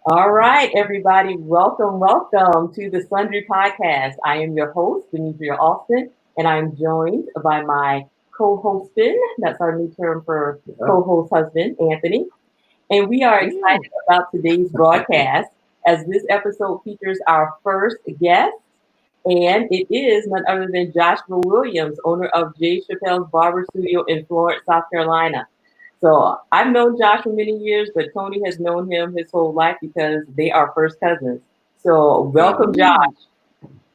All right, everybody, welcome to the Sundry Podcast. I am your host, Demetria Austin, and I'm joined by my co-hostin, that's our new term for co-host husband, Anthony. And we are excited about today's broadcast as this episode features our first guest, and it is none other than Joshua Williams, owner of J. Chappelle's Barber Studio in Florence, South Carolina. So I've known Josh for many years, but Tony has known him his whole life because they are first cousins. So welcome, Josh.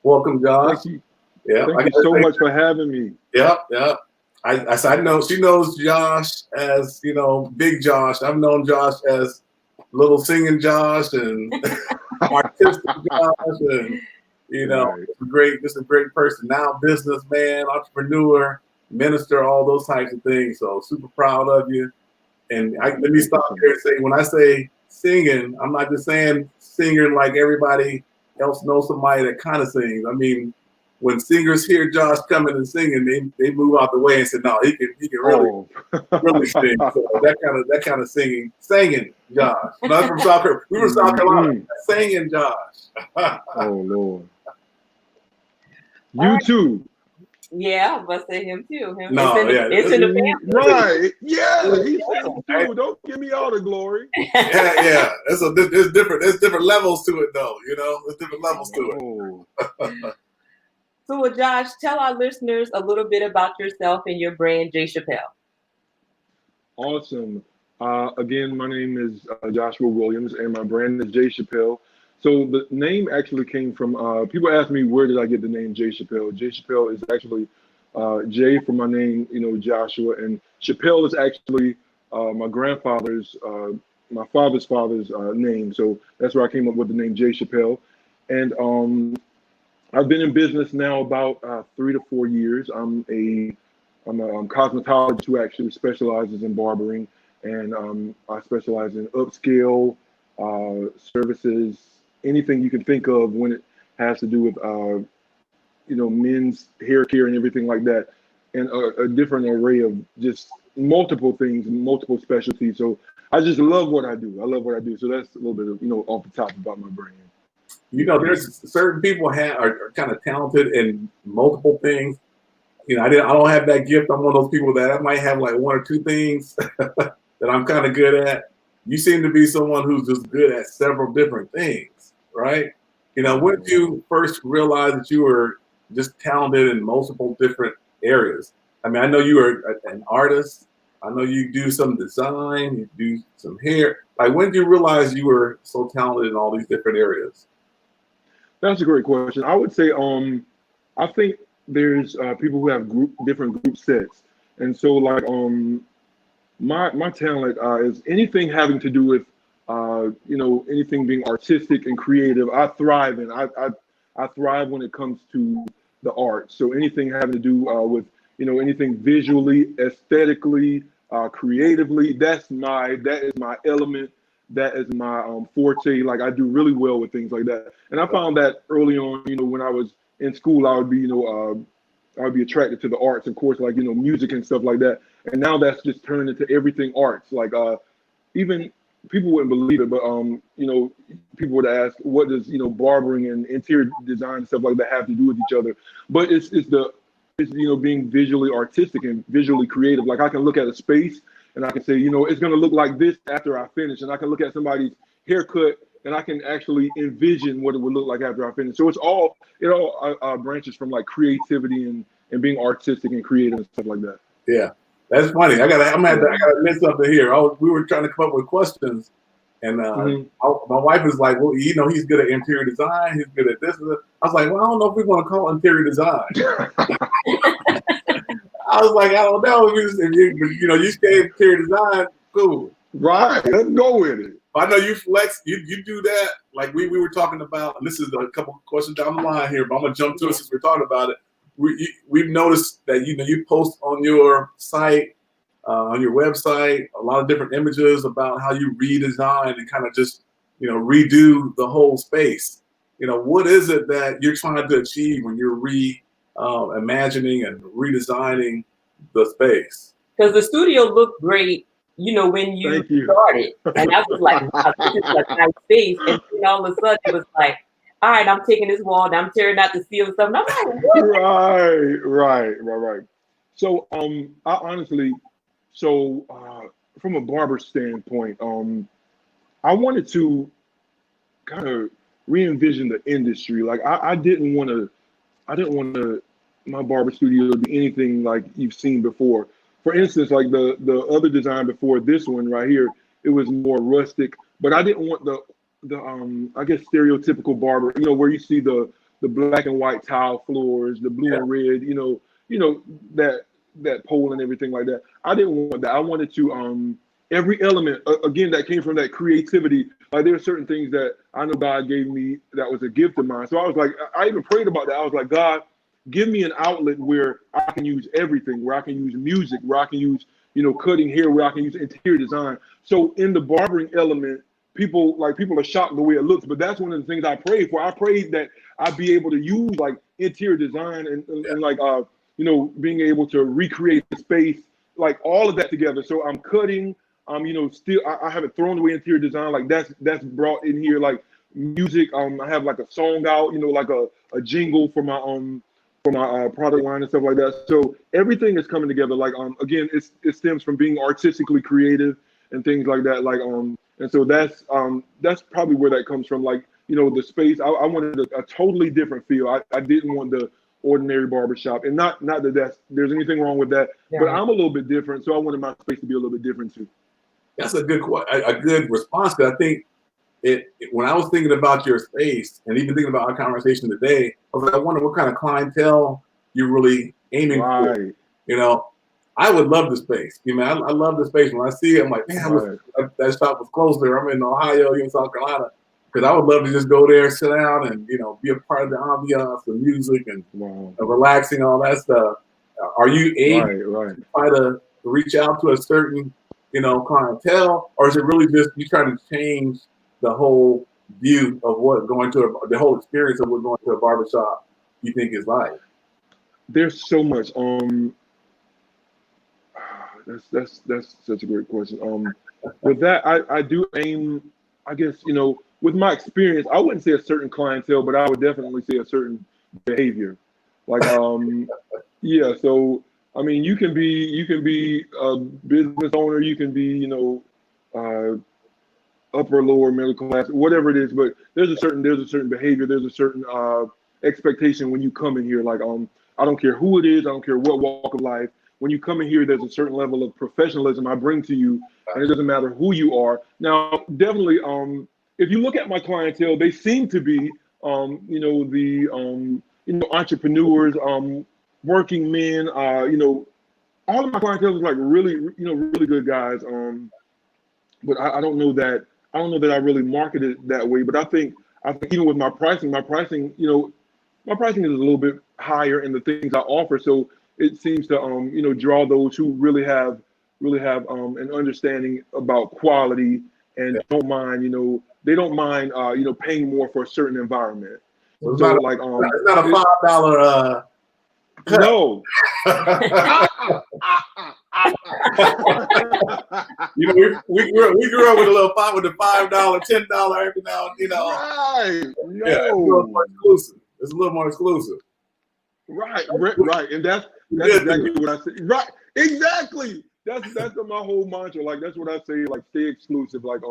Welcome, Josh. Thank you. Yeah, Thank you so much for having me. Yep. I know she knows Josh as Big Josh. I've known Josh as little singing Josh and artistic Josh, and Right. just a great person. Now, businessman, entrepreneur, minister, all those types of things. So super proud of you. And let me stop here and say, when I say singing, I'm not just saying singing like everybody else knows somebody that kind of sings. I mean, when singers hear Josh coming and singing, they move out the way and say, "No, he can really really sing." So that kind of singing Josh. Not from South Carolina. We were from South Carolina. Singing Josh. Oh Lord. You too. Yeah, but say him too. No, it's in the family. Right. Yeah, he said it too. Don't give me all the glory. Yeah. There's different levels to it, though. There's different levels to it. So, Josh, tell our listeners a little bit about yourself and your brand, J. Chappelle. Awesome. Again, my name is Joshua Williams, and my brand is J. Chappelle. So the name actually came from people ask me where did I get the name J. Chappelle. J. Chappelle is actually J for my name, Joshua, and Chappelle is actually my grandfather's, my father's name. So that's where I came up with the name J. Chappelle. And I've been in business now about 3 to 4 years. I'm a cosmetologist who actually specializes in barbering, and I specialize in upscale services, anything you can think of when it has to do with men's hair care and everything like that, and a different array of just multiple things, multiple specialties. So I just love what I do. So that's a little bit of off the top about my brand. There's certain people are kind of talented in multiple things. I don't have that gift. I'm one of those people that I might have like one or two things that I'm kind of good at. You seem to be someone who's just good at several different things, right? When did you first realize that you were just talented in multiple different areas? I mean, I know you are an artist. I know you do some design, you do some hair. Like, when did you realize you were so talented in all these different areas? That's a great question. I would say, I think there's people who have different group sets, and so like my talent is anything having to do with anything being artistic and creative. I thrive in. I thrive when it comes to the arts. So anything having to do with anything visually, aesthetically, creatively. That is my element. That is my forte. Like I do really well with things like that. And I found that early on, when I was in school, I would be, I would be attracted to the arts, of course, like, music and stuff like that. And now that's just turned into everything arts. Like even people wouldn't believe it, but people would ask, what does, barbering and interior design and stuff like that have to do with each other? But it's being visually artistic and visually creative. Like I can look at a space and I can say, it's going to look like this after I finish. And I can look at somebody's haircut and I can actually envision what it would look like after I finish. So it all branches from like creativity and being artistic and creative and stuff like that. Yeah, that's funny. I gotta admit something here. We were trying to come up with questions, and my wife is like, "Well, he's good at interior design. He's good at this." And this. I was like, "Well, I don't know if we want to call it interior design." I was like, "I don't know. If you stay in interior design, cool." Right. Let's go with it. I know you flex. You do that. Like we were talking about, and this is a couple questions down the line here, but I'm gonna jump to it since we're talking about it. We've noticed that you post on your site, on your website, a lot of different images about how you redesign and kind of just redo the whole space. What is it that you're trying to achieve when you're imagining and redesigning the space? Because the studio looked great when you Thank you. started. And I was like, wow, this is a nice space. And then all of a sudden it was like, all right, I'm taking this wall and I'm tearing out the steel and stuff. And I'm like, what? Right. So, I honestly, so from a barber standpoint, I wanted to kind of re-envision the industry. Like, I didn't want to my barber studio to be anything like you've seen before. For instance, like the other design before this one right here, it was more rustic, but I didn't want the I guess stereotypical barber, where you see the black and white tile floors, the blue Yeah. and red, that pole and everything like that. I didn't want that. I wanted to every element again that came from that creativity. Like there are certain things that I know God gave me that was a gift of mine. So I was like, I even prayed about that. I was like, God, give me an outlet where I can use everything, where I can use music, where I can use, cutting hair, where I can use interior design. So in the barbering element, people are shocked the way it looks, but that's one of the things I prayed for. I prayed that I'd be able to use like interior design and like being able to recreate the space, like all of that together. So I'm cutting, still I haven't thrown away interior design, like that's brought in here, like music. I have like a song out, like a jingle for my product line and stuff like that. So everything is coming together. Like again, it stems from being artistically creative and things like that. Like and so that's probably where that comes from. Like the space. I wanted a totally different feel. I didn't want the ordinary barbershop, and not that there's anything wrong with that, but I'm a little bit different, so I wanted my space to be a little bit different too. That's a good response. Because I think when I was thinking about your space and even thinking about our conversation today, I was like, I wonder what kind of clientele you're really aiming for. I would love the space. I love the space. When I see it, I'm like, man, that shop was closer. I'm in Ohio, in South Carolina. Because I would love to just go there, sit down, and be a part of the ambiance, the music, and relaxing, all that stuff. Are you able to try to reach out to a certain clientele, or is it really just you trying to change the whole view of what going to the whole experience of what going to a barbershop you think is like? There's so much. That's such a great question. With that, I do aim, I guess, with my experience, I wouldn't say a certain clientele, but I would definitely say a certain behavior. Like, yeah. So, I mean, you can be a business owner, you can be, upper, lower, middle class, whatever it is, but there's a certain behavior, there's a certain expectation when you come in here. Like, I don't care who it is, I don't care what walk of life. When you come in here, there's a certain level of professionalism I bring to you, and it doesn't matter who you are. Now, definitely, if you look at my clientele, they seem to be, entrepreneurs, working men. All of my clientele is like really, really good guys. But I don't know that I really market it that way. But I think even with my pricing, my pricing is a little bit higher in the things I offer. So it seems to draw those who really have an understanding about quality and don't mind they don't mind paying more for a certain environment. So it's So not like it's not a $5 no. we grew up with a little with the $5, $10 every now and Right. No. Yeah, it's a little more exclusive. It's a little more exclusive. Right. And that's exactly what I say. Right. Exactly. That's my whole mantra. Like that's what I say. Like stay exclusive. Like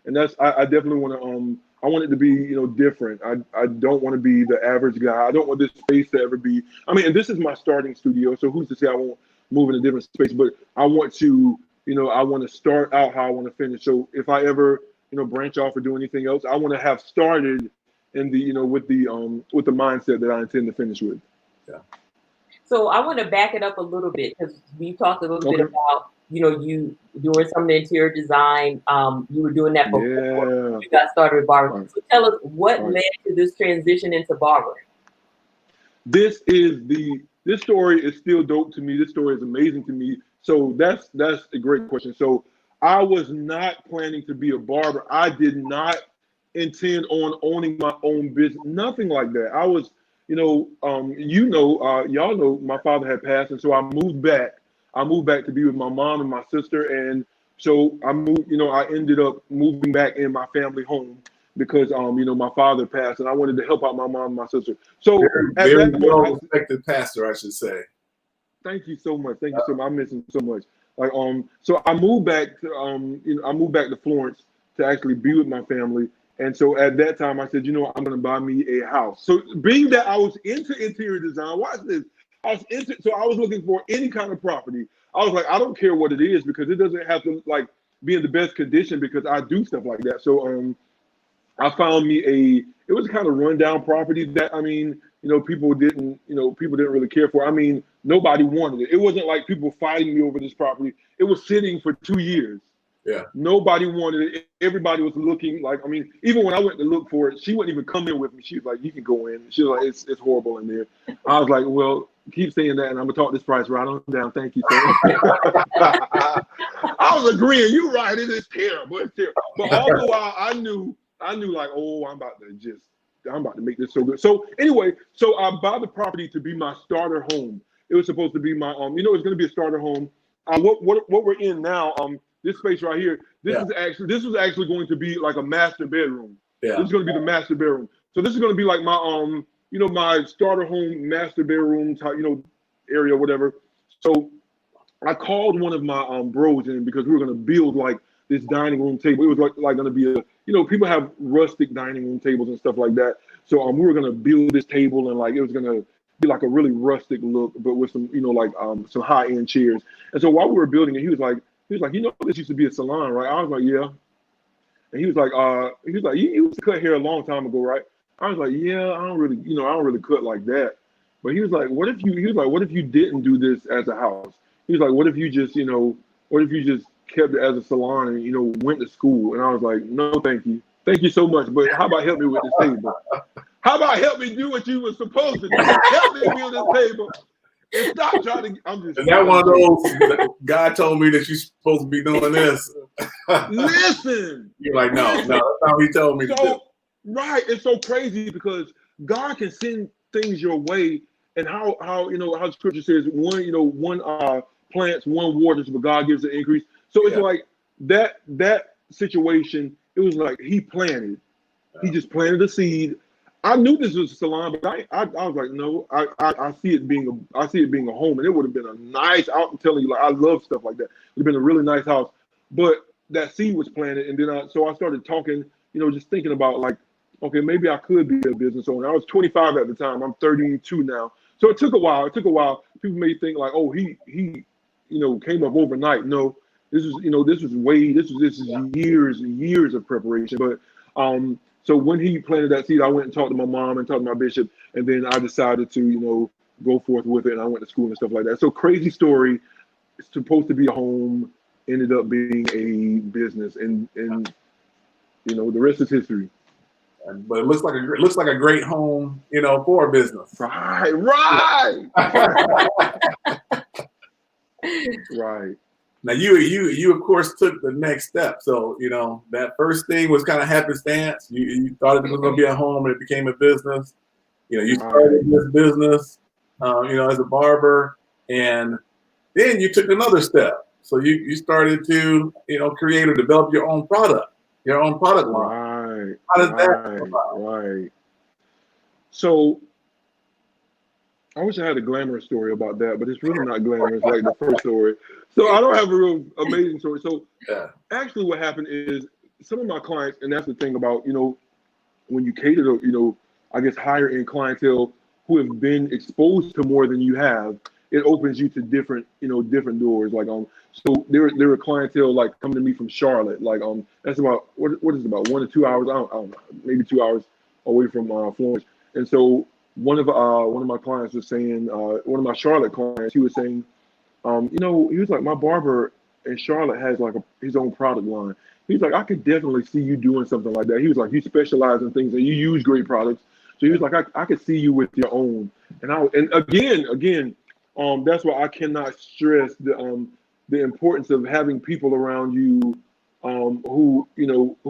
and that's I definitely want to I want it to be different. I don't want to be the average guy. I don't want this space to ever be. I mean, and this is my starting studio. So who's to say I won't move in a different space? But I want to I want to start out how I want to finish. So if I ever branch off or do anything else, I want to have started in the with the mindset that I intend to finish with. Yeah. So I want to back it up a little bit because we talked a little bit about you doing some of the interior design. You were doing that before you got started with barbering. Right. So tell us what led to this transition into barbering. This story is still dope to me. This story is amazing to me. So that's a great question. So I was not planning to be a barber. I did not intend on owning my own business. Nothing like that. I was, y'all know my father had passed, and so I moved back. I moved back to be with my mom and my sister, and So I moved, I ended up moving back in my family home because my father passed and I wanted to help out my mom and my sister. So at Very that well point, respected pastor, I should say. thank you so much. Thank you so much. I miss him so much. Like so I moved back to I moved back to Florence to actually be with my family. And so at that time I said, I'm gonna buy me a house. So being that I was into interior design, watch this. So I was looking for any kind of property. I was like, I don't care what it is because it doesn't have to like be in the best condition because I do stuff like that. So I found me it was a kind of rundown property that people didn't really care for. I mean, nobody wanted it. It wasn't like people fighting me over this property. It was sitting for 2 years. Yeah. Nobody wanted it. Everybody was looking like, I mean, even when I went to look for it, she wouldn't even come in with me. She was like, you can go in. She was like, it's horrible in there. I was like, well, keep saying that and I'm gonna talk this price right on down. Thank you, sir. I was agreeing, you're right, it is terrible. It's terrible. But all the while I knew like, oh, I'm about to make this so good. So anyway, so I bought the property to be my starter home. It was supposed to be my it's gonna be a starter home. What we're in now, this space right here, this was actually going to be like a master bedroom. Yeah. This is gonna be the master bedroom. So this is gonna be like my my starter home master bedroom type, area, whatever. So I called one of my bros in because we were gonna build like this dining room table. It was like gonna be people have rustic dining room tables and stuff like that. So we were gonna build this table and like it was gonna be like a really rustic look, but with some some high end chairs. And so while we were building it, he was like, this used to be a salon, right? I was like, yeah. And he was like, you used to cut hair a long time ago, right? I was like, yeah, I don't really cut like that. But he was like, what if you didn't do this as a house? He was like, what if you just kept it as a salon and went to school? And I was like, no, thank you. Thank you so much. But how about help me with this table? How about help me do what you were supposed to do? Help me build this table. And stop trying to. I'm just. Is that one of those? God told me that you're supposed to be doing this. Listen. You're like, no, that's not what he told me to do. Right. It's so crazy because God can send things your way, and how Scripture says one plants, one waters, but God gives the increase. So it's like that situation. It was like he planted. He just planted a seed. I knew this was a salon, but I was like, no, I see it being a home, and it would have been a nice. I'm telling you, like I love stuff like that. It would have been a really nice house, but that seed was planted, and then I started talking, just thinking about like, okay, maybe I could be a business owner. I was 25 at the time. I'm 32 now, so it took a while. People may think like, oh, he came up overnight. No, this is years and years of preparation, but So when he planted that seed, I went and talked to my mom and talked to my bishop, and then I decided to, go forth with it, and I went to school and stuff like that. So crazy story. It's supposed to be a home, ended up being a business, and the rest is history. But it looks like a great home, for a business. Right. Right. Now you of course took the next step. So that first thing was kind of happenstance. You thought it was going to be a home, and it became a business. You started this business, as a barber, and then you took another step. So you started to create or develop your own product line. Right. How does that come about? Right. So I wish I had a glamorous story about that, but it's really not glamorous like the first story. So I don't have a real amazing story. So actually what happened is some of my clients, and that's the thing about, when you cater to, I guess higher end clientele who have been exposed to more than you have, it opens you to different doors. Like, so there were clientele like coming to me from Charlotte, like, that's about, what is it, about 1 to 2 hours? I don't know, maybe 2 hours away from Florence. And so one of my clients was saying, one of my Charlotte clients, he was saying, he was like, my barber in Charlotte has like his own product line. He's like, I could definitely see you doing something like that. He was like, you specialize in things and you use great products. So he was like, I could see you with your own. And again, that's why I cannot stress the importance of having people around you, who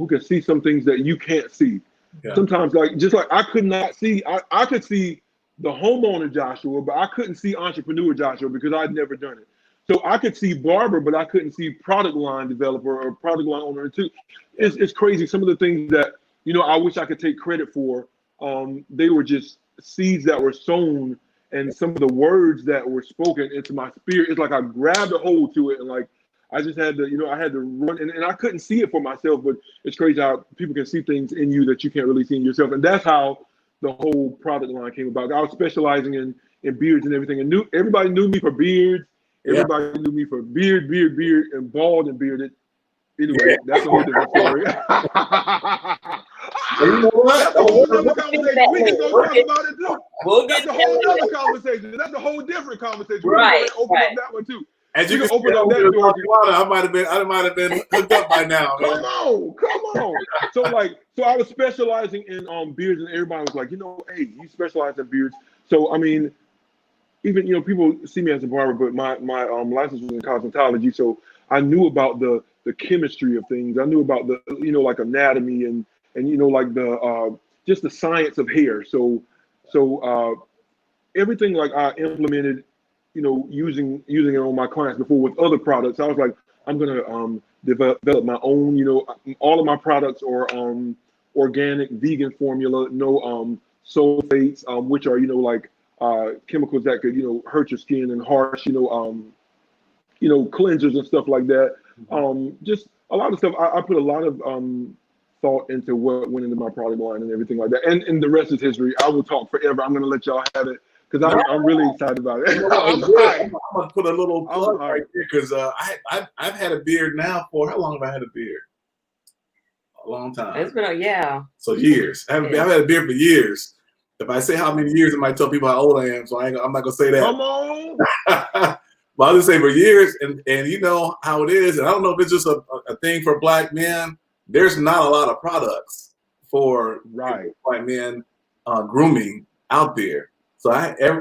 can see some things that you can't see. Yeah. Sometimes, just like I could not see, I could see the homeowner Joshua, but I couldn't see entrepreneur Joshua because I'd never done it. So I could see barber, but I couldn't see product line developer or product line owner too. It's crazy. Some of the things that, you know, I wish I could take credit for, they were just seeds that were sown, and some of the words that were spoken into my spirit. It's like I grabbed a hold to it, and like I just had to, you know, I had to run, and I couldn't see it for myself. But it's crazy how people can see things in you that you can't really see in yourself, and that's how the whole product line came about. I was specializing in beards and everything, and everybody knew me for beards. Everybody knew me for beard, and bald and bearded. Anyway, that's a whole different story. You know what? That's a whole other conversation. We can go talk about it too. We'll That's get a whole other conversation. That's a whole different conversation. Right, We can open up that one too. As you We can can open up that door. I might have been hooked up by now, man. Come on. So I was specializing in beards, and everybody was like, you know, hey, you specialize in beards. So I mean, even, you know, people see me as a barber, but my license was in cosmetology, so I knew about the chemistry of things. I knew about the, you know, like anatomy and you know, like the just the science of hair. So everything like I implemented, you know, using it on my clients before with other products. I was like, I'm gonna develop my own. You know, all of my products are organic, vegan formula, no sulfates, which are, you know, like chemicals that could, you know, hurt your skin, and harsh, you know, cleansers and stuff like that. Just a lot of stuff. I put a lot of thought into what went into my product line and everything like that. And the rest is history. I will talk forever. I'm gonna let y'all have it because I'm really excited about it. I'm gonna put a little plug right there because I've had a beard now for how long have I had a beard? A long time. It's been So years. I've had a beard for years. If I say how many years, it might tell people how old I am. So I'm not gonna say that. Come on. But I'll just say for years, and you know how it is. And I don't know if it's just a thing for Black men. There's not a lot of products for Black men grooming out there. So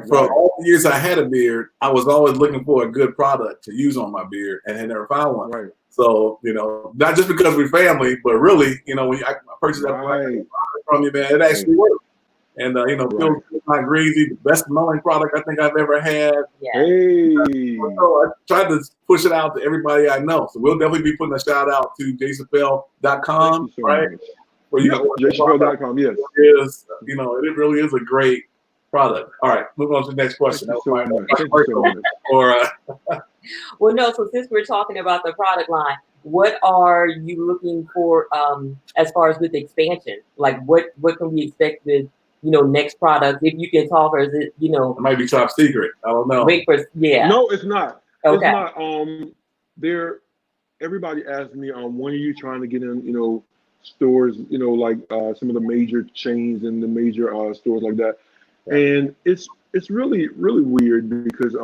for all the years I had a beard, I was always looking for a good product to use on my beard, and had never found one. Right. So, you know, not just because we're family, but really, you know, when I purchased that product from you, man, it actually worked. And, you know, feels not greasy, the best smelling product I think I've ever had. Yeah. Hey. So I tried to push it out to everybody I know. So we'll definitely be putting a shout out to Chappelle.com, right? Well, you know, Chappelle.com, yes. Is, you know, it really is a great product. All right, move on to the next question. Well, no, so since we're talking about the product line, what are you looking for as far as with expansion? Like what can we expect with, you know, next product? If you can talk, or is it, you know, it might be top secret. I don't know. Wait for No, it's not. Okay. It's not. Everybody asks me, when are you trying to get in, you know, stores, you know, like some of the major chains and the major stores like that. And it's really, really weird because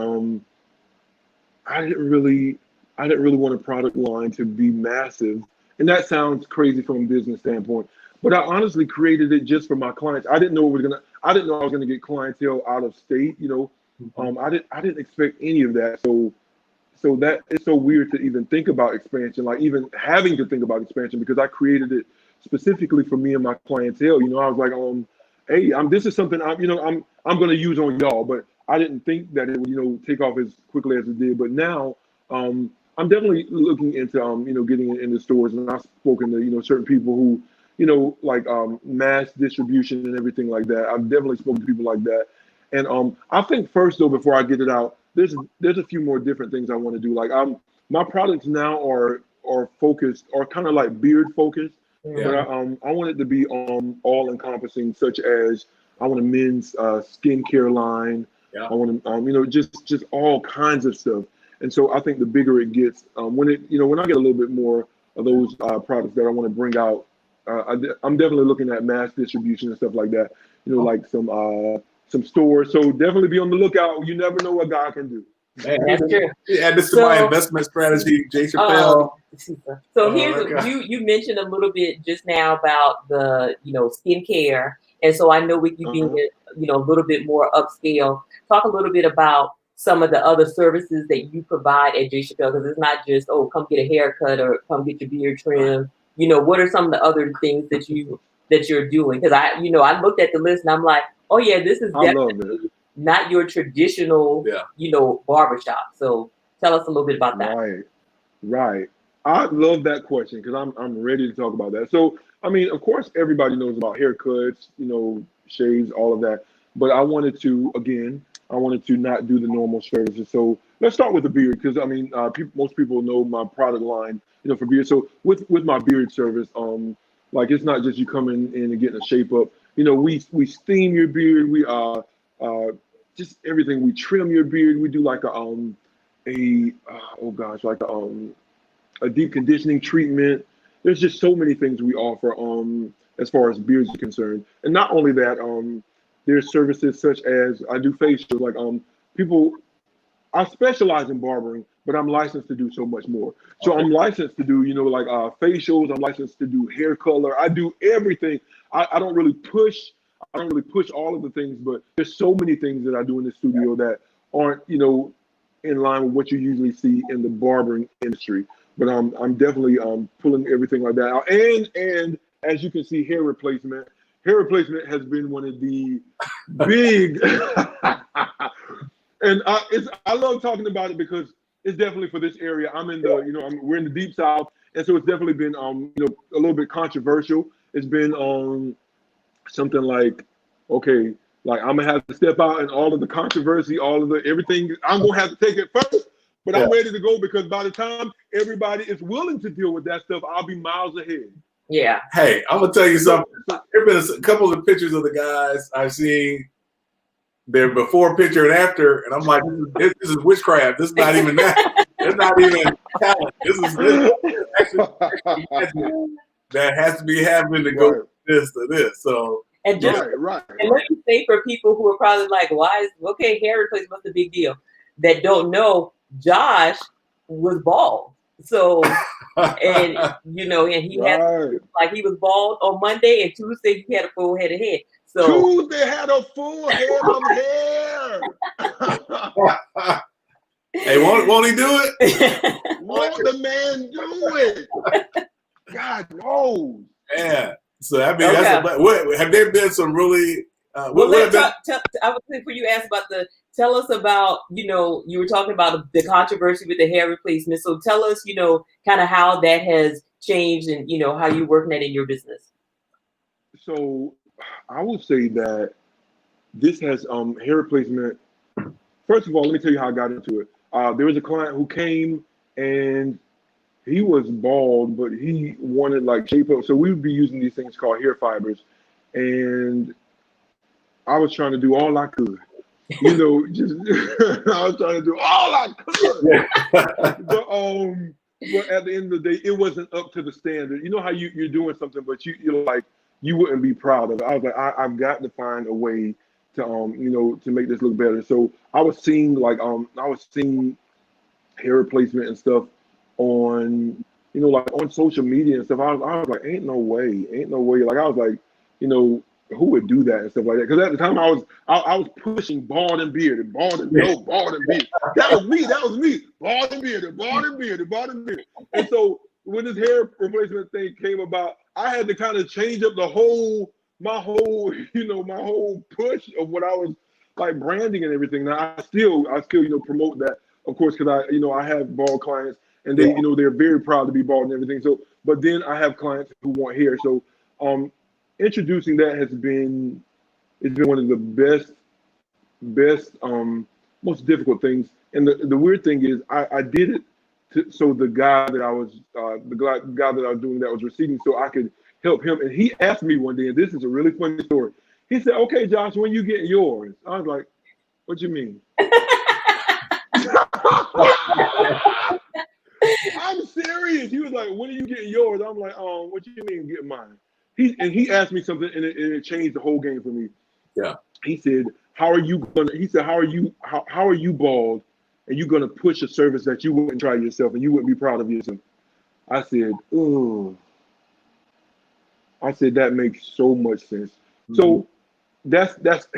I didn't really want a product line to be massive. And that sounds crazy from a business standpoint. But I honestly created it just for my clients. I didn't know I was gonna get clientele out of state, you know. I didn't expect any of that. So that it's so weird to even think about expansion, like even having to think about expansion, because I created it specifically for me and my clientele. You know, I was like, hey, this is something I'm going to use on y'all, but I didn't think that it would, you know, take off as quickly as it did. But now, I'm definitely looking into, you know, getting in the stores, and I've spoken to, you know, certain people who, you know, like mass distribution and everything like that. I've definitely spoken to people like that, and I think first though, before I get it out, there's a few more different things I want to do. Like my products now are focused, or kind of like beard focused. But I want it to be all encompassing, such as I want a men's skincare line. I want to, you know, just all kinds of stuff. And so I think the bigger it gets, when I get a little bit more of those products that I want to bring out, I'm definitely looking at mass distribution and stuff like that. You know, like some stores. So definitely be on the lookout. You never know what God can do. Man, that's true. Yeah, this is my investment strategy, Jay Chappelle. So here's you mentioned a little bit just now about the, you know, skincare, and so I know with you being you know, a little bit more upscale, talk a little bit about some of the other services that you provide at Jay Chappelle, because it's not just, oh, come get a haircut or come get your beard trimmed. You know, what are some of the other things that you're doing? Because I looked at the list and I'm like, oh yeah, this is definitely not your traditional, you know, barbershop. So Tell us a little bit about that. Right. I love that question because I'm ready to talk about that. So, I mean, of course, everybody knows about haircuts, shaves, all of that. But I wanted to not do the normal services. So let's start with the beard because I mean, most people know my product line, for beard. So with my beard service, like it's not just you coming in and getting a shape up. We steam your beard. We just everything. We trim your beard. We do like a deep conditioning treatment. There's just so many things we offer as far as beards are concerned. And not only that, there's services such as I do facials. Like people, I specialize in barbering, but I'm licensed to do so much more. So Okay. I'm licensed to do, facials. I'm licensed to do hair color. I do everything. I don't really push. I don't really push all of the things, but there's so many things that I do in the studio that aren't, in line with what you usually see in the barbering industry. But I'm definitely pulling everything like that out. And as you can see, hair replacement has been one of the big and I love talking about it because it's definitely for this area. I'm in the we're in the deep south, and so it's definitely been a little bit controversial. It's been something like, okay, like I'm gonna have to step out and all of the controversy, all of the everything. I'm gonna have to take it first, but I'm ready to go because by the time everybody is willing to deal with that stuff, I'll be miles ahead. Yeah. Hey, I'm gonna tell you something. There've been a couple of pictures of the guys I've seen. Their before picture and after, and I'm like, this is witchcraft. This is not even that. It's not even talent. This is actually that has to be happening to go from this to this. So and just right. And let me say for people who are probably like, why is hair replacement, what's the big deal? That don't know, Josh was bald. So and he had like he was bald on Monday and Tuesday he had a full head of hair. So Tuesday had a full head of hair. Hey, won't he do it? Won't the man do it? God knows. Yeah. So I mean, have there been some really? I would say before you ask about tell us about you were talking about the controversy with the hair replacement. So tell us kind of how that has changed and how you're working that in your business. So I would say that this has hair replacement. First of all, let me tell you how I got into it. There was a client who came and he was bald, but he wanted like shape up. So we would be using these things called hair fibers, and I was trying to do all I could. I was trying to do all I could. But at the end of the day, it wasn't up to the standard. You know how you're doing something, but you're like, you wouldn't be proud of it. I was like, I've got to find a way to to make this look better. So I was seeing hair replacement and stuff on on social media and stuff. I was like, ain't no way. Like I was like, who would do that and stuff like that? Because at the time I was pushing bald and bearded. That was me. Bald and bearded. And so when this hair replacement thing came about, I had to kind of change up my whole push of what I was like branding and everything. Now I still promote that, of course, because I have bald clients and they they're very proud to be bald and everything. So, but then I have clients who want hair. So, introducing that has been one of the best most difficult things. And the weird thing is I did it so the guy that I was doing that was receiving, so I could help him. And he asked me one day, and this is a really funny story. He said, "Okay, Josh, when you get yours?" I was like, "What you mean?" I'm serious. He was like, "When are you getting yours?" I'm like, "What you mean getting mine?" He asked me something, and it changed the whole game for me. Yeah. He said, how are you bald and you're gonna push a service that you wouldn't try yourself and you wouldn't be proud of yourself? I said, oh. I said that makes so much sense. Mm-hmm. So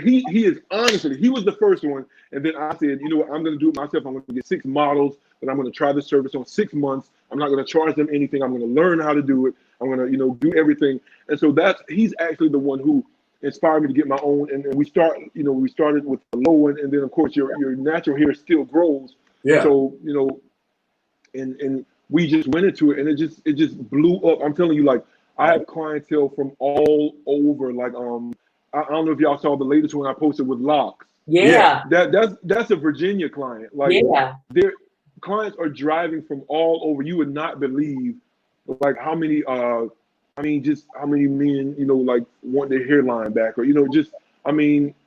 he is honestly, he was the first one. And then I said, you know what, I'm gonna do it myself. I'm gonna get 6 models, and I'm gonna try the service on 6 months. I'm not gonna charge them anything. I'm gonna learn how to do it. I'm gonna, do everything. And so he's actually the one who inspired me to get my own. And we started with the low one, and then of course your natural hair still grows, Yeah. So, and we just went into it, and it just blew up. I'm telling you, like, I have clientele from all over. Like, I don't know if y'all saw the latest one I posted with Locks. Yeah. That's a Virginia client. Like, Yeah. their clients are driving from all over. You would not believe, like, how many just how many men, like, want their hairline back, or just,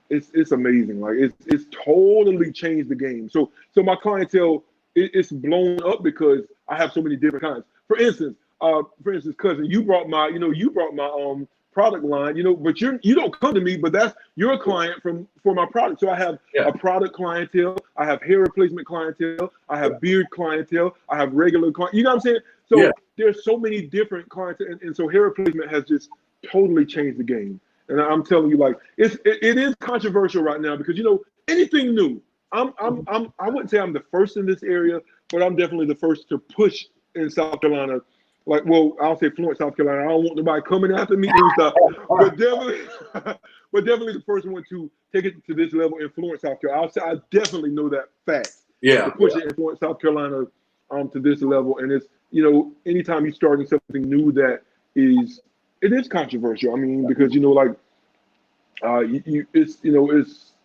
it's amazing. Like, it's totally changed the game. So my clientele, it's blown up because I have so many different kinds. For instance, cousin, you brought my product line, but you don't come to me, but that's your client for my product. So I have a product clientele, I have hair replacement clientele, I have beard clientele, I have regular client. You know what I'm saying? So there's so many different clientele, and so hair replacement has just totally changed the game. And I'm telling you, like, it is controversial right now because anything new. I wouldn't say I'm the first in this area, but I'm definitely the first to push in South Carolina. Like, well, I'll say Florence, South Carolina. I don't want nobody coming after me and stuff, but definitely the first one to take it to this level in Florence, South Carolina. I'll say I definitely know that fact. Yeah. To push it in Florence, South Carolina, to this level, and it's anytime you're starting something new that is controversial. I mean, because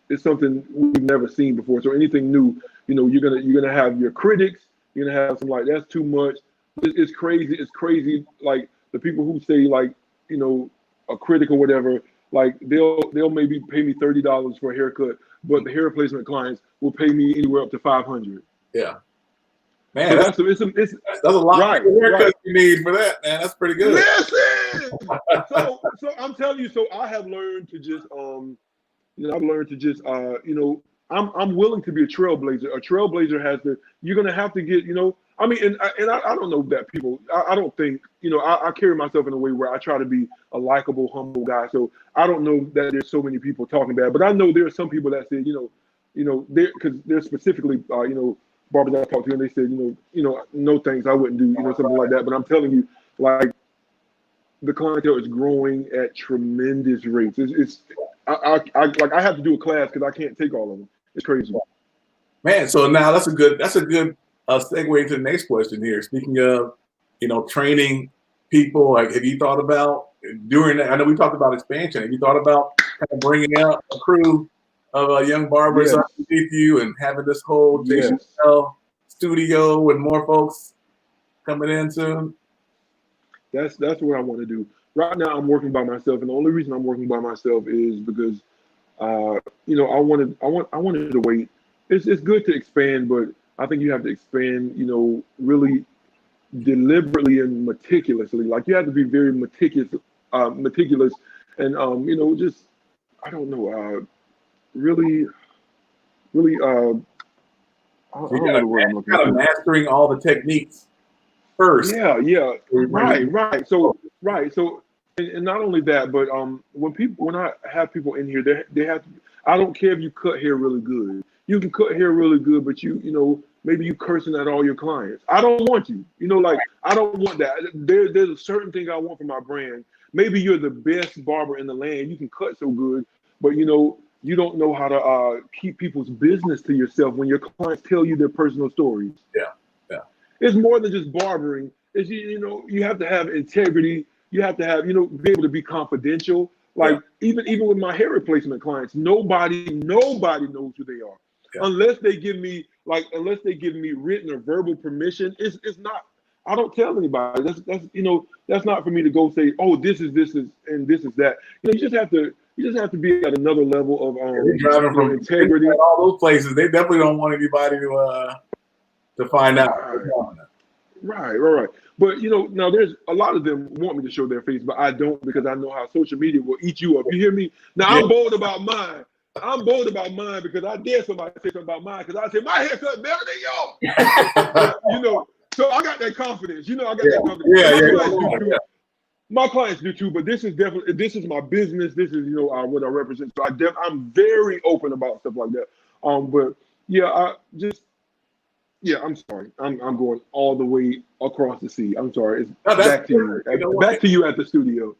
it's something we've never seen before. So anything new, you're gonna have your critics. You're gonna have some like that's too much. It's crazy. It's crazy. Like the people who say like a critic or whatever, like they'll maybe pay me $30 for a haircut, but the hair replacement clients will pay me anywhere up to $500. Yeah. Man, so that's a lot of haircuts you need for that, man. That's pretty good. Listen, so I'm telling you. So I have learned to just I'm willing to be a trailblazer. A trailblazer has to. You're gonna have to get. I don't know that people. I don't think. I carry myself in a way where I try to be a likable, humble guy. So I don't know that there's so many people talking bad, but I know there are some people that say, because they're specifically, barbers I talked to, and they said, no thanks, I wouldn't do, something like that. But I'm telling you, like, the clientele is growing at tremendous rates. I have to do a class because I can't take all of them. It's crazy. Man, so now that's a good segue into the next question here. Speaking of, training people, like, have you thought about during that? I know we talked about expansion. Have you thought about kind of bringing out a crew of young barbers underneath you and having this whole Chappelle studio with more folks coming in soon? That's what I want to do. Right now, I'm working by myself, and the only reason I'm working by myself is because, I wanted to wait. It's good to expand, but I think you have to expand, really deliberately and meticulously. Like, you have to be very meticulous, and just, I don't know, really. I don't know the word I'm looking for. Mastering all the techniques first. Yeah, right. So, and not only that, but when I have people in here, they have to. I don't care if you cut hair really good. You can cut hair really good, but maybe you cursing at all your clients. I don't want you. Like, I don't want that. There's a certain thing I want from my brand. Maybe you're the best barber in the land. You can cut so good, but you don't know how to keep people's business to yourself when your clients tell you their personal stories. Yeah. It's more than just barbering. It's you have to have integrity. You have to have be able to be confidential. Like even with my hair replacement clients, nobody knows who they are unless they give me written or verbal permission. It's not. I don't tell anybody. That's not for me to go say, oh, this is and this is that. You just have to be at another level of driving from integrity. All those places, they definitely don't want anybody to find out. Right. But now there's a lot of them want me to show their face, but I don't, because I know how social media will eat you up. You hear me? Now I'm bold about mine. Because I dare somebody say something about mine, because I say my haircut better than yours. So I got that confidence. I got that confidence. My clients do too, but this is my business. This is what I represent. So I'm very open about stuff like that. But I'm sorry. I'm going all the way across the sea. I'm sorry. It's back to you. Back to you at the studio.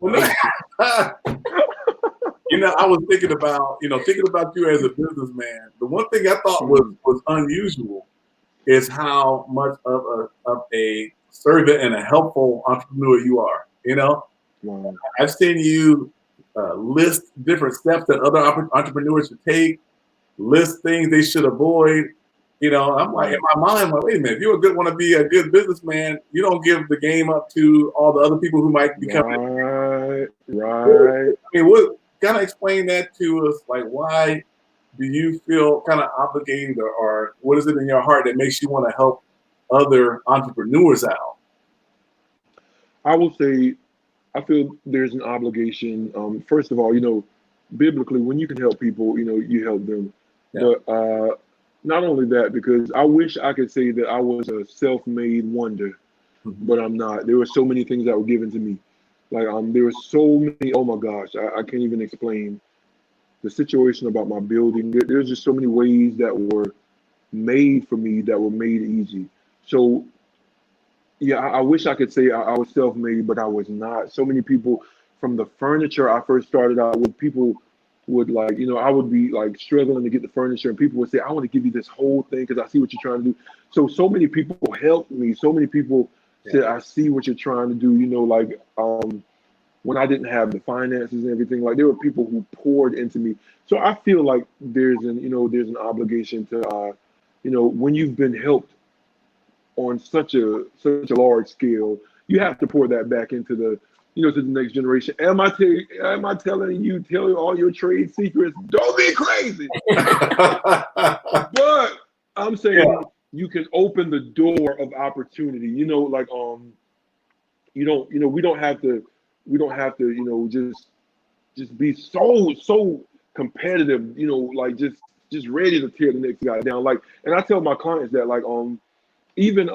I was thinking about you as a businessman. The one thing I thought was unusual is how much of a servant and a helpful entrepreneur you are. You know, Wow. I've seen you list different steps that other entrepreneurs should take, list things they should avoid. You know, I'm like, in my mind, I'm like, wait a minute, if you want to be a good businessman, you don't give the game up to all the other people who might be coming. Right. I mean, what kind of explain that to us? Like, why do you feel kind of obligated, or what is it in your heart that makes you want to help other entrepreneurs out? I will say, I feel there's an obligation. First of all, biblically, when you can help people, you help them. Yeah. But not only that, because I wish I could say that I was a self-made wonder, but I'm not. There were so many things that were given to me. Like there were so many. Oh my gosh, I can't even explain the situation about my building. There's just so many ways that were made for me that were made easy. So yeah, I wish I could say I was self-made, but I was not. So many people from the furniture I first started out with, people would like, I would be like struggling to get the furniture, and people would say, I want to give you this whole thing because I see what you're trying to do. So many people helped me. So many people said, I see what you're trying to do. When I didn't have the finances and everything, like there were people who poured into me. So I feel like there's an obligation to, when you've been helped on such a large scale, you have to pour that back into to the next generation. Am I telling you, tell you all your trade secrets? Don't be crazy. But I'm saying you can open the door of opportunity. We don't have to just be so competitive. Like just ready to tear the next guy down. Like, and I tell my clients that even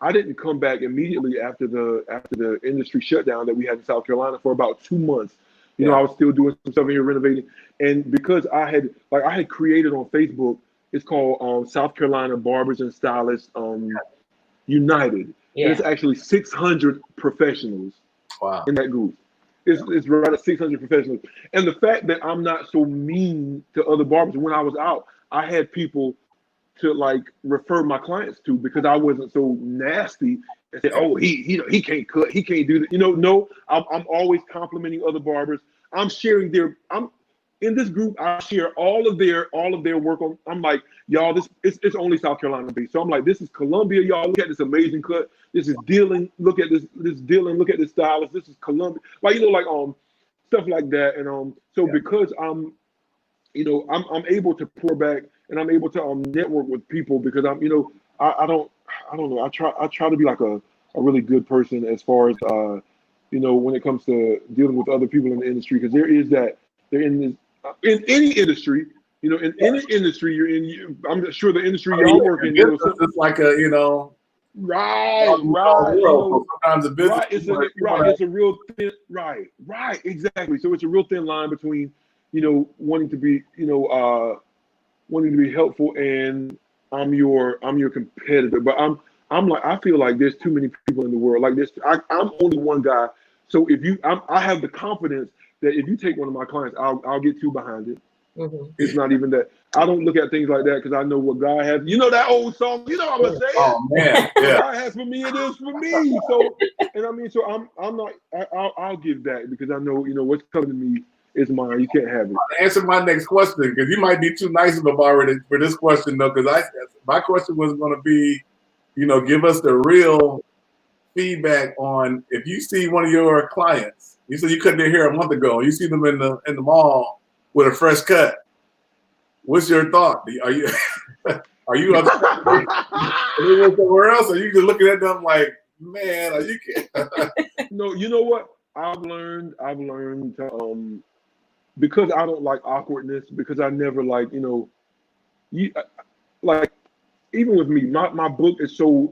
I didn't come back immediately after the industry shutdown that we had in South Carolina for about 2 months. I was still doing some stuff here renovating, and because I had created on Facebook, it's called South Carolina Barbers and Stylists United, and it's actually 600 professionals in that group. It's right at 600 professionals, and the fact that I'm not so mean to other barbers. When I was out, I had people to like refer my clients to because I wasn't so nasty and say, oh, he can't cut, he can't do that. No, I'm always complimenting other barbers. I'm in this group. I share all of their work on. I'm like, y'all, it's only South Carolina based. So I'm like, this is Columbia, y'all. Look at this amazing cut. This is Dillon. Look at this Dillon. Look at this stylist. This is Columbia. Stuff like that. And because I'm able to pour back, and I'm able to network with people because I don't know. I try to be like a really good person as far as when it comes to dealing with other people in the industry, because they're in any industry, in any industry you're in. I'm sure the industry y'all work in. It's like right. Sometimes a business, It's a real thin, right, exactly. So it's a real thin line between wanting to be helpful, and I'm your competitor. But I'm like, I feel like there's too many people in the world like this. I'm only one guy. So I have the confidence that if you take one of my clients, I'll get two behind it. Mm-hmm. It's not even that. I don't look at things like that because I know what God has. That old song. I'm gonna say it. Oh man, yeah. What God has for me, it is for me. So, and I mean, so I'm not. I'll give that because I know what's coming to me is mine. You can't have it. Answer my next question, because you might be too nice of a barber for this question though. Because my question was going to be, give us the real feedback on if you see one of your clients. You said you couldn't be here a month ago. You see them in the mall with a fresh cut. What's your thought? Are you somewhere else? Or are you just looking at them like, man, are you kidding? No, you know what? I've learned to because I don't like awkwardness, because I never like, like even with me, my book is so,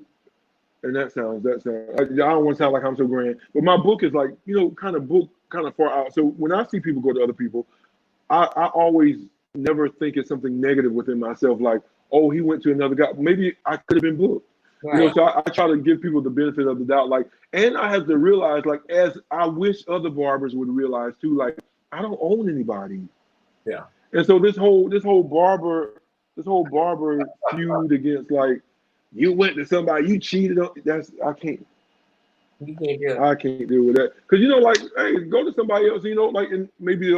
and that sounds I don't want to sound like I'm so grand, but my book is like, kind of far out. So when I see people go to other people, I always never think it's something negative within myself, like, oh, he went to another guy. Maybe I could have been booked. Right. So I try to give people the benefit of the doubt, like, and I have to realize, like, as I wish other barbers would realize too, like, I don't own anybody. Yeah. And so this whole barber feud against, like, you went to somebody, you cheated on. You can't do it. I can't deal with that. Because, you know, like, hey, go to somebody else, you know, like, and maybe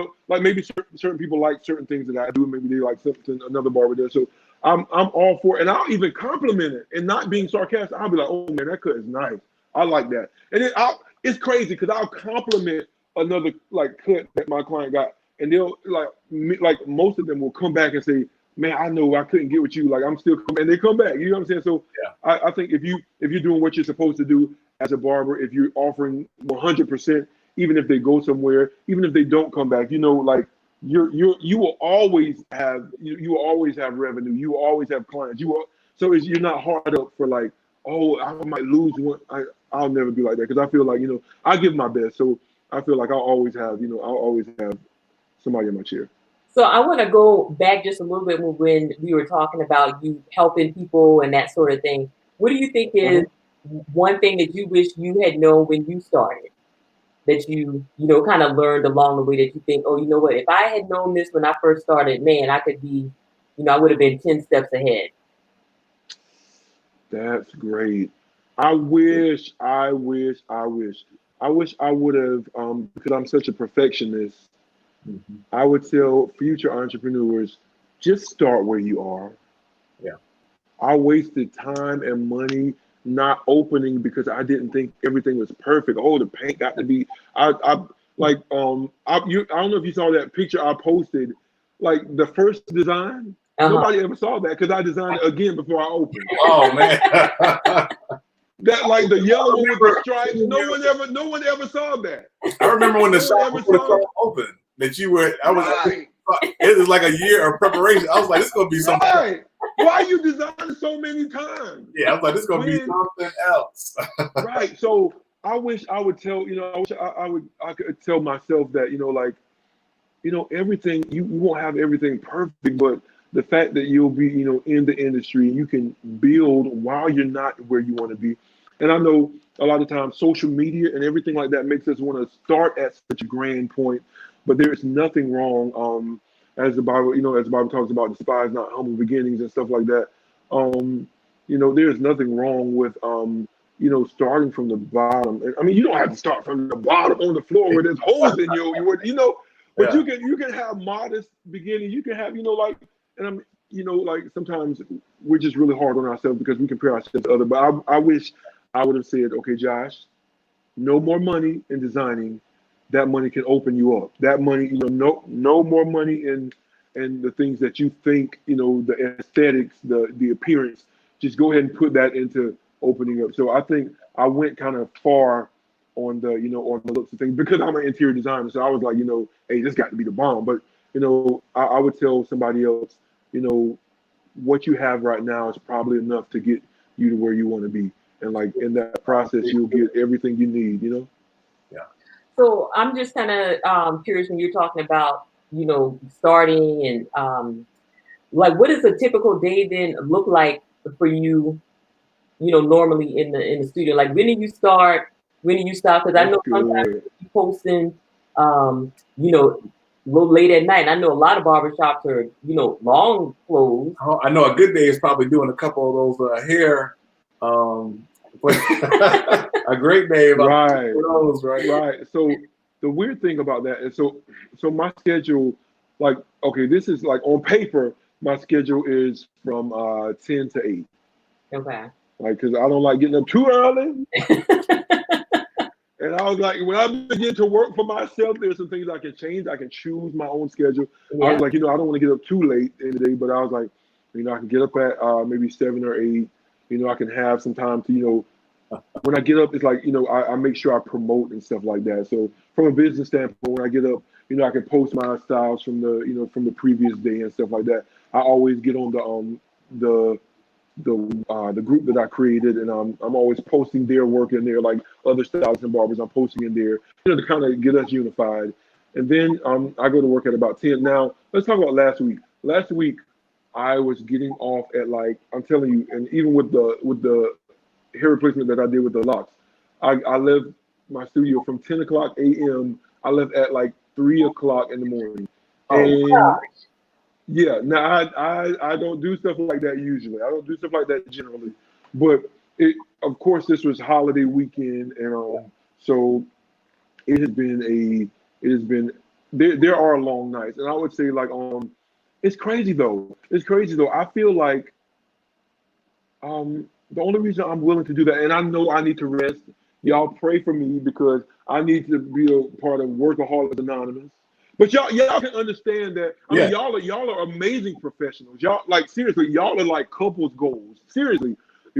certain people like certain things that I do. Maybe they like something another barber does. So I'm all for it. And I'll even compliment it and not being sarcastic. I'll be like, oh, man, that cut is nice. I like that. And then it's crazy because I'll compliment another, like, cut that my client got. And they'll, like most of them will come back and say, man, I know I couldn't get with you. Like, I'm still coming. And they come back. You know what I'm saying? So yeah. I think if you're doing what you're supposed to do as a barber, if you're offering 100%, even if they go somewhere, even if they don't come back, you know, like you will always have you will always have revenue. You will always have clients. You're not hard up for like, oh, I might lose one. I'll never be like that because I feel like, you know, I give my best. So I feel like I'll always have somebody in my chair. So I want to go back just a little bit when we were talking about you helping people and that sort of thing. What do you think is one thing that you wish you had known when you started, that you know, kind of learned along the way, that you think, oh, you know what, if I had known this when I first started, man, I could be, you know, I would have been 10 steps ahead. That's great. I wish I would have, because I'm such a perfectionist, I would tell future entrepreneurs, just start where you are. Yeah. I wasted time and money not opening because I didn't think everything was perfect. Oh, the paint got to be. I don't know if you saw that picture I posted. Like the first design, nobody ever saw that because I designed it again before I opened. Oh man, that like the yellow with the stripes. No one ever saw that. I remember when the shop opened that you were. I was. Right. It was like a year of preparation. I was like, this is gonna be something. Right. Why you designing so many times? Yeah, I was like, this is gonna be something else. Right. So I wish I would tell, you know, I wish I could tell myself that, you know, like, you know, everything, you won't have everything perfect, but the fact that you'll be, you know, in the industry and you can build while you're not where you want to be. And I know a lot of times social media and everything like that makes us want to start at such a grand point, but there is nothing wrong. As the Bible, you know, as the Bible talks about, despise not humble beginnings and stuff like that. You know, there's nothing wrong with, you know, starting from the bottom. I mean, you don't have to start from the bottom on the floor where there's holes in you know, but you can have modest beginnings. You can have, you know, like, and I'm, you know, like sometimes we're just really hard on ourselves because we compare ourselves to others. But I wish I would have said, okay, Josh, no more money in designing. That money can open you up. That money, you know, no more money in the things that you think, you know, the aesthetics, the appearance. Just go ahead and put that into opening up. So I think I went kind of far on the, you know, on the looks of things because I'm an interior designer. So I was like, you know, hey, this got to be the bomb. But, you know, I would tell somebody else, you know, what you have right now is probably enough to get you to where you want to be. And like in that process, you'll get everything you need, you know? Yeah. So I'm just kind of curious when you're talking about, you know, starting and like, what does a typical day then look like for you, you know, normally in the studio? Like, when do you start? When do you stop? Because I know sometimes you're posting, you know, a little late at night. And I know a lot of barbershops are, you know, long closed. Oh, I know a good day is probably doing a couple of those hair. A great day about those, right. So the weird thing about that is so my schedule, like, okay, this is like on paper, my schedule is from 10 to 8. Okay. Like, because I don't like getting up too early. And I was like, when I begin to work for myself, there's some things I can change. I can choose my own schedule. Yeah. I was like, you know, I don't want to get up too late in the day, but I was like, you know, I can get up at maybe 7 or 8. You know, I can have some time to, you know, when I get up, it's like, you know, I make sure I promote and stuff like that. So from a business standpoint, when I get up, you know, I can post my styles from the, you know, from the previous day and stuff like that. I always get on the group that I created, and I'm always posting their work in there, like other stylists and barbers. I'm posting in there, you know, to kind of get us unified. And then I go to work at about 10. Now let's talk about last week. Last week I was getting off at, like, I'm telling you, and even with the hair replacement that I did with the locks, I left my studio from 10 o'clock a.m. I left at like 3 o'clock in the morning. And yeah, now I don't do stuff like that usually. I don't do stuff like that generally. But of course, this was holiday weekend, and so it has been there are long nights, and I would say like it's crazy though. It's crazy though. I feel like the only reason I'm willing to do that, and I know I need to rest. Y'all pray for me because I need to be a part of Workaholics Anonymous. But y'all can understand that. I mean, y'all are amazing professionals. Y'all like seriously, y'all are like couples goals. Seriously,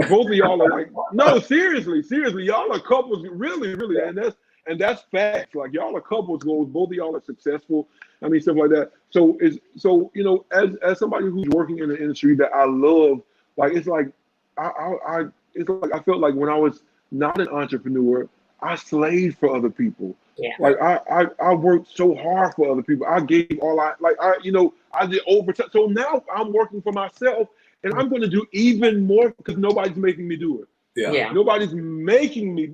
both of y'all are like no, seriously, y'all are couples really, and that's facts. Like y'all are couples goals. Both of y'all are successful. I mean, stuff like that. So as somebody who's working in an industry that I love, like it's like it's like I felt like when I was not an entrepreneur, I slaved for other people. Yeah. Like I worked so hard for other people. I gave all I did overtime. So now I'm working for myself, and I'm going to do even more because nobody's making me do it. Yeah. Nobody's making me,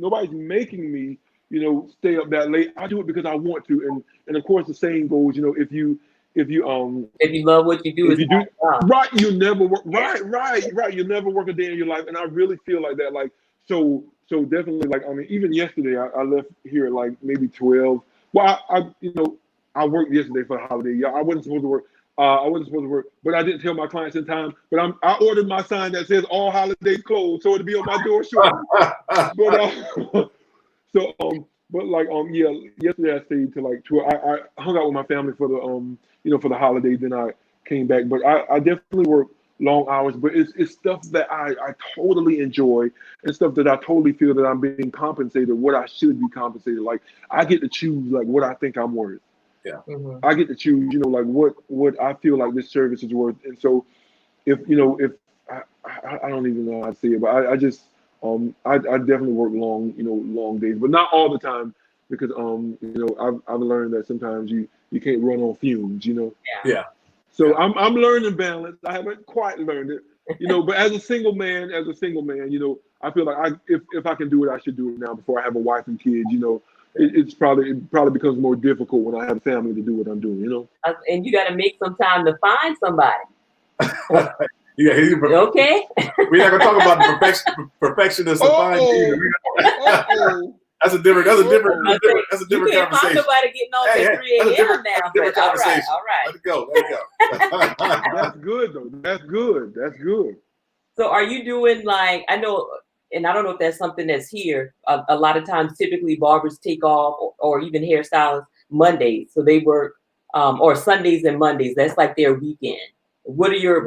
stay up that late. I do it because I want to. And of course the saying goes, if you love what you do, right, you never work right. You never work a day in your life. And I really feel like that. Like so definitely like I mean, even yesterday I left here at like maybe 12. Well, I worked yesterday for the holiday. Yeah, I wasn't supposed to work. But I didn't tell my clients in time. But I ordered my sign that says all holidays closed, so it'll be on my door shortly. Yesterday I stayed till like 12. I hung out with my family for the for the holiday. Then I came back. But I definitely work long hours. But it's stuff that I totally enjoy and stuff that I totally feel that I'm being compensated what I should be compensated. Like I get to choose like what I think I'm worth. Yeah. Mm-hmm. I get to choose, like what I feel like this service is worth. And so if I don't even know how to say it, but I just I definitely work long days, but not all the time because I've learned that sometimes you can't run on fumes, Yeah. So I'm learning balance. I haven't quite learned it, but as a single man, I feel like if I can do it, I should do it now before I have a wife and kids, It probably becomes more difficult when I have a family to do what I'm doing, And you got to make some time to find somebody. Okay. We're not gonna talk about the perfectionist. That's a different conversation. You can't find nobody getting on at 3 a.m. now. That's a different conversation. All right. Let it go. That's good though. That's good. So are you doing like I know? And I don't know if that's something that's here. A lot of times, typically barbers take off, or even hairstylists Mondays, so they work, or Sundays and Mondays. That's like their weekend. What are your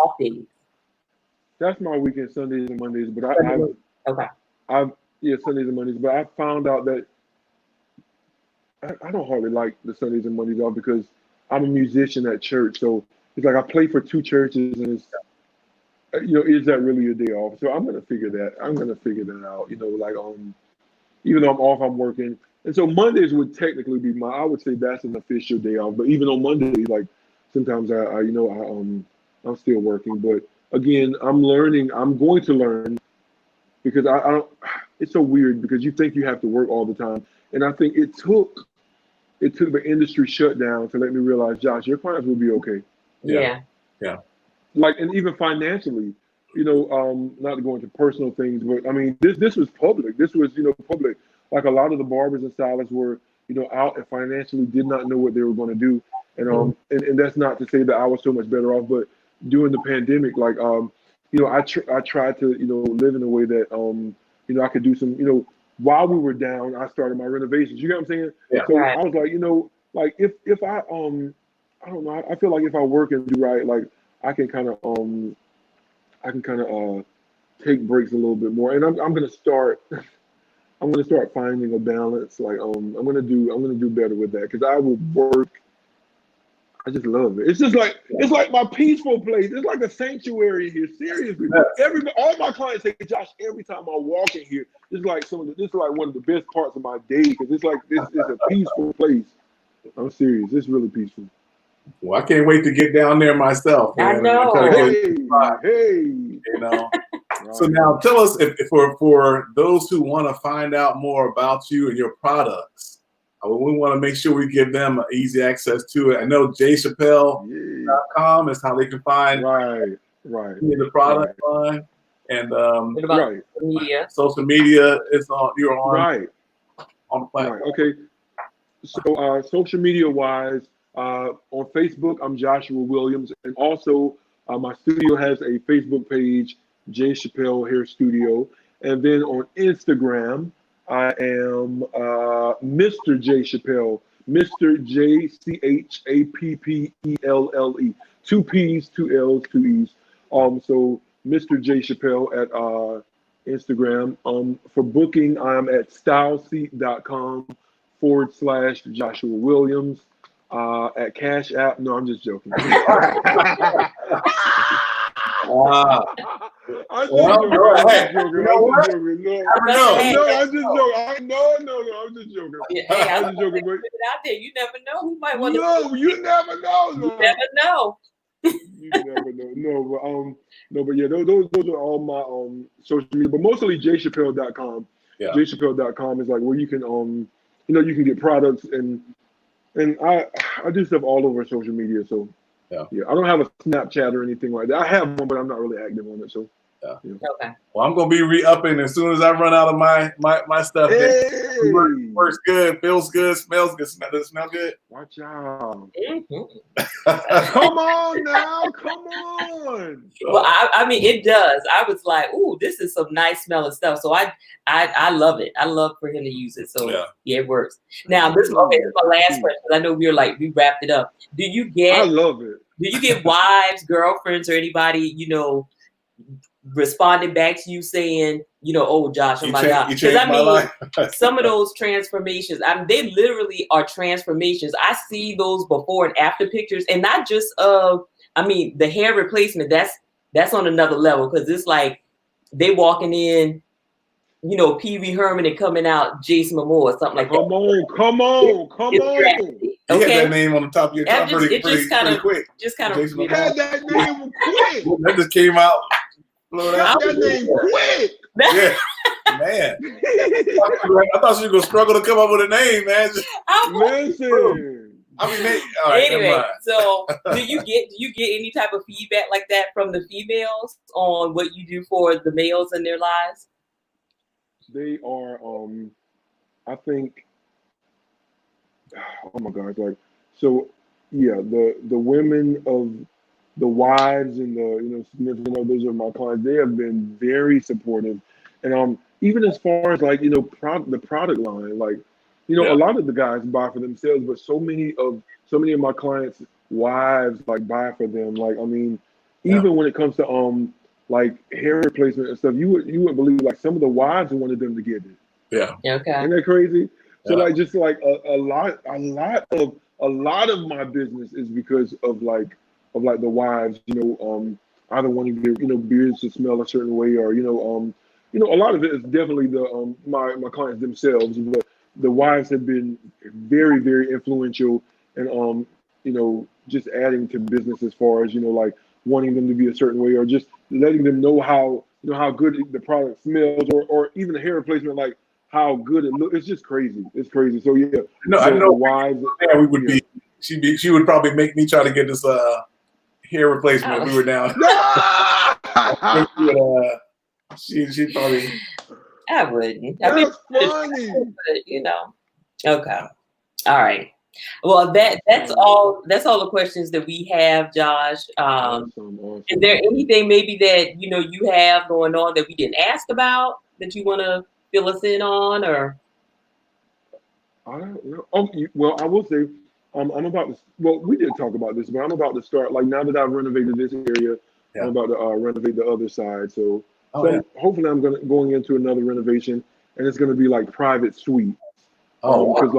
off days? That's my weekend, Sundays and Mondays. But Sundays and Mondays. But I found out that I don't hardly like the Sundays and Mondays off because I'm a musician at church. So it's like I play for 2 churches, and it's is that really a day off? So I'm gonna figure that out. Even though I'm off, I'm working, and so Mondays would technically be I would say that's an official day off. But even on Mondays, like sometimes I'm still working. But again, I'm learning. I'm going to learn because I don't. It's so weird because you think you have to work all the time, and I think it took the industry shutdown to let me realize, Josh, your clients will be okay. Yeah. Like, and even financially, not to go into personal things, but I mean, this was public. This was, public. Like a lot of the barbers and stylists were, out and financially did not know what they were going to do. And and that's not to say that I was so much better off, but during the pandemic, like, I tried to, live in a way that, I could do some, while we were down, I started my renovations. You get what I'm saying? Yeah. So I was like, like if I don't know, I feel like if I work and do right, like I can kind of take breaks a little bit more, and I'm gonna start finding a balance. Like I'm gonna do better with that because I will work. I just love it. It's just like it's like my peaceful place. It's like a sanctuary here. Seriously, all my clients say, Josh, every time I walk in here, it's like this is like one of the best parts of my day because it's like it's a peaceful place. I'm serious. It's really peaceful. Well, I can't wait to get down there myself. Man. I know. Hey. So now tell us if for those who want to find out more about you and your products, we want to make sure we give them easy access to it. I know jchappelle.com is how they can find right the product line. And What about Right. social media? social media is on. You're on Right. on the platform. Right. Okay. So social media wise, on Facebook, I'm Joshua Williams, and also my studio has a Facebook page, J Chappelle Hair Studio, and then on Instagram, I am Mr. J Chappelle, Mr. JCHAPPELLE, two P's, two L's, two E's. So Mr. J Chappelle at Instagram. For booking, I'm at styleseat.com/Joshua Williams. At Cash App. No, I'm just joking. Wow. I'm just Well, joking. go I'm ahead. just joking. You know I'm what? just joking. No, Never know. no, I'm just joking. No, I'm just joking. Yeah, hey, I'm just joking. put it out there. You never know who might But want to. no, you never know. You No. never know. You never know. No, but yeah, those are all my social media, but mostly jchappelle.com. Yeah. jchappelle.com is like where you can you can get products and I do stuff all over social media. So Yeah. I don't have a Snapchat or anything like that. I have one, but I'm not really active on it. So Okay. Well, I'm gonna be re-upping as soon as I run out of my stuff. hey, Works good, feels good, smells good. Does it smell good? watch out. Mhm. Come on now, come on. Well, I mean, it does. I was like, "Ooh, this is some nice smelling stuff." So I love it. I love for him to use it. So yeah, it works. Now this is my last question. I know we wrapped it up. Do you I get love it. wives, girlfriends, or anybody responding back to you saying, "Oh, Josh, oh my God," you changed my life. some of those transformations, they literally are transformations. I see those before and after pictures, and not just of, the hair replacement. That's on another level because it's like they walking in, Pee Wee Herman and coming out Jason Momoa or something like that. Come on. Drastic, You okay? had that name on the top of your tongue pretty quick. Just kind of. Jason Had that name quick. That just came out. Got that name quick. Yeah, man. I thought you were gonna struggle to come up with a name, man. Listen. All right, anyway, so do you get any type of feedback like that from the females on what you do for the males in their lives? They are I think oh my God, the women of the wives and the significant others of my clients, they have been very supportive, and even as far as the product line, a lot of the guys buy for themselves, but so many of my clients' wives buy for them. Even when it comes to hair replacement and stuff, you would believe some of the wives wanted them to get it. Yeah. Okay. Isn't that crazy? So Yeah. a lot of my business is because of the wives, either wanting their beards to smell a certain way, or a lot of it is definitely the my clients themselves, but the wives have been very, very influential and just adding to business as far as wanting them to be a certain way, or just letting them know how good the product smells, or even the hair replacement, how good it looks. It's just crazy. It's crazy. So yeah, I know. The wives. Yeah, we would be. She would probably make me try to get this hair replacement. We were down. She probably. I wouldn't. That's funny. Okay. All right. Well, that's all the questions that we have, Josh. Awesome. Is there anything maybe that you have going on that we didn't ask about that you want to fill us in on, or? I don't know. Well, I will say, I'm about to. Well, we did talk about this, but I'm about to start. Now that I've renovated this area, I'm about to renovate the other side. So hopefully, I'm going into another renovation, and it's going to be private suite. Because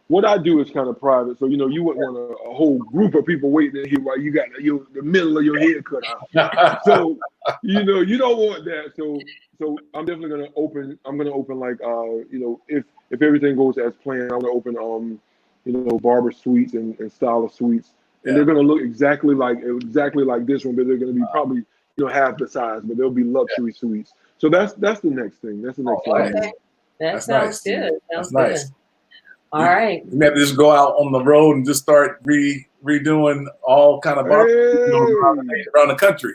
what I do is kind of private, so you wouldn't want a whole group of people waiting in here while you got the middle of your head cut out. So you don't want that. So I'm definitely gonna open. I'm gonna open if everything goes as planned, I'm gonna open barber suites and stylist suites, and they're gonna look exactly like this one, but they're gonna be probably half the size, but they'll be luxury suites. So that's the next thing. That's the next thing. That sounds good. That's nice. All right. You have to just go out on the road and just start redoing all kind of barbers around the country.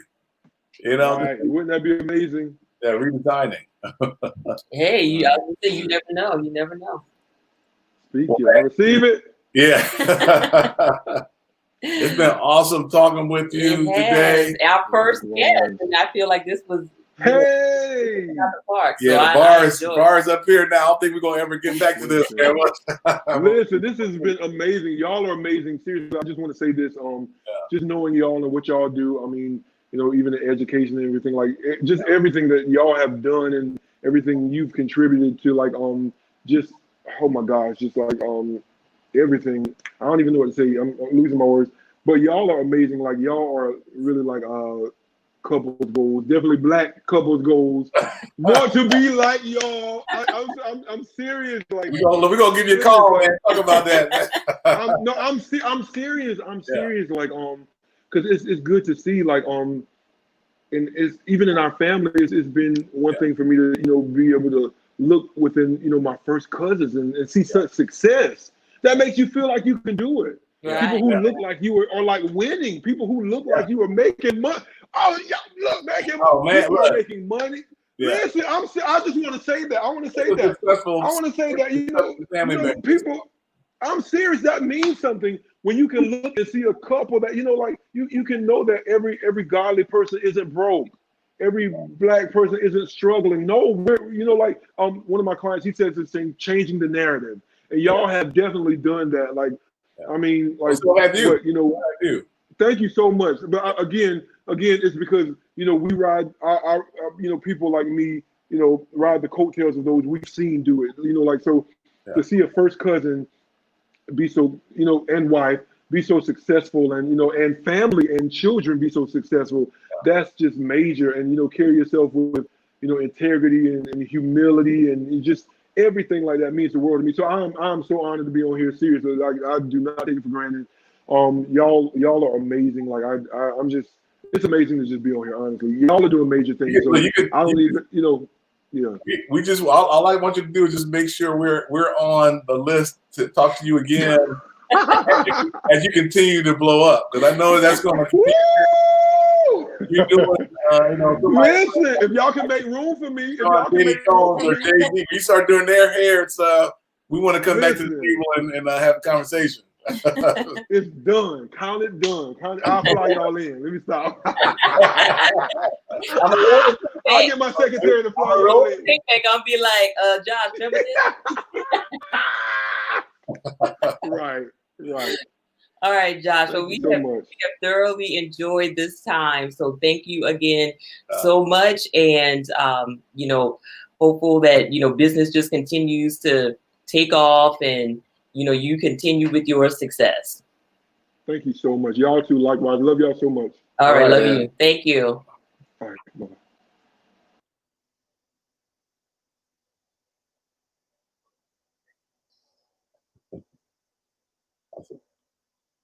You know, Right. Wouldn't that be amazing? yeah, redesigning. Hey, I would say you never know. You never know. Speak Well, it. I receive it. yeah. It's been awesome talking with you It today. has. Our first guest, Likewise. and I feel like this was Hey. out the park. Yeah, So the bar is up here now. I don't think we're gonna ever get back to this. Listen, this has been amazing. Y'all are amazing. Seriously, I just want to say this. Just knowing y'all and what y'all do. I mean, you know, even the education and everything, like just everything that y'all have done and everything you've contributed to, like just oh my gosh, just like everything. I don't even know what to say. I'm losing my words. But y'all are amazing. Like y'all are really like couples goals, definitely black couples goals. Want to be like y'all. I'm serious. Like we're gonna give you a call, man. Talk about that, man. I'm serious. I'm serious. Like because it's good to see and it's even in our family. It's been one thing for me to be able to look within my first cousins and see such success. That makes you feel like you can do it. Right. People who look like you are like winning. People who look like you are making money. Oh, yeah, look, making money. People are making money. Yeah. Listen, I just want to say that. I want to say that. I want to say that, people, I'm serious. That means something when you can look and see a couple that, like you can know that every godly person isn't broke. Every black person isn't struggling. No, like one of my clients, he says this thing, changing the narrative. And y'all have definitely done that. Like, I mean, like, so have you. Thank you so much. But again, it's because we ride our people like me, ride the coattails of those we've seen do it. Like so to see a first cousin be so and wife be so successful, and and family and children be so successful. That's just major. And carry yourself with integrity and humility and just everything like that means the world to me. So I'm so honored to be on here. Seriously, like I do not take it for granted. Y'all are amazing. Like I'm just, it's amazing to just be on here. Honestly, y'all are doing major things. So I don't even, yeah. We just all I want you to do is just make sure we're on the list to talk to you again as you continue to blow up, because I know that's going to. You're doing, listen, if y'all can make room for me, if y'all can make room for me, we start doing their hair, it's we want to come back to the table and have a conversation. It's done. Count it done. I'll fly y'all in. Let me stop. I'll get my secretary to fly y'all in. I'll be like, Josh, remember this? Right. All right, Josh. So we have thoroughly enjoyed this time. So thank you again so much. And, hopeful that, business just continues to take off and, you continue with your success. Thank you so much. Y'all too, likewise. Love y'all so much. All right, love you. Thank you. All right, bye.